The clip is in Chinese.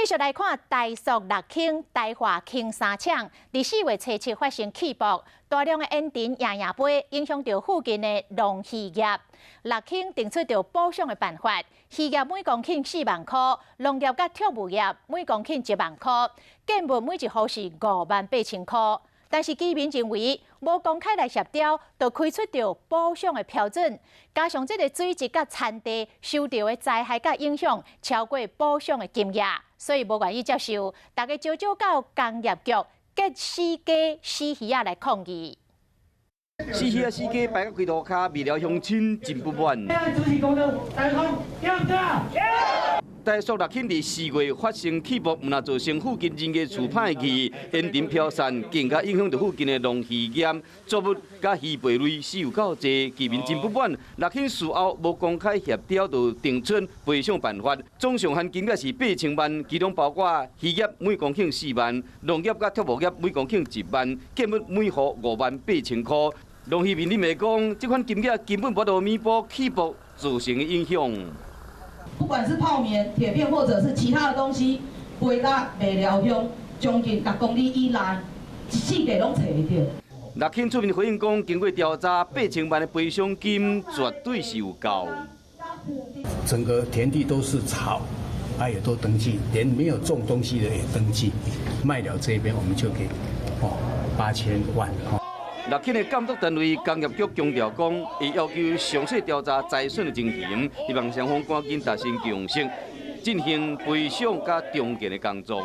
继续来看台塑六轻台化轻三厂，伫4月初7发生气爆，大量的烟尘夜夜飞，影响到附近的农渔业。六轻定出着补偿的办法，渔业每公顷4万块，农业甲畜牧业每公顷1万块，建物每一户是58000块。但是居民认为，无公开来协调，就开出着补偿的标准，加上这个水质甲产地受到的灾害甲影响超过补偿的金额，所以无愿意接受。大家招到工业局结死鸡死鱼来抗议。死鱼死鸡摆到规涂骹，未了乡亲真不满。台塑六轻伫4月发生气爆，毋但造成附近人家厝歹去，烟尘飘散，更加影响到附近的农渔业，作物甲鱼贝类死有够侪，居民真不满。六轻事后无公开协调，就定出赔偿办法，总上限金额是8000万，其中包括渔业每公顷4万，农业甲畜牧业每公顷1万，建物每户58000块。农渔民认为讲，这款金额根本无法弥补气爆造成的影响。不管是泡棉、铁片，或者是其他的东西，飞到未了乡将近10公里以内，一世界拢找会到。六轻出面回应讲，经过调查，8000万的赔偿金绝对是有够。整个田地都是草，也都登记，连没有种东西的也登记。卖了这边，我们就给8000万。六轻的监督单位工业局强调讲，会要求详细调查财损的情形，希望双方赶紧达成共识，进行赔偿甲中间的工作。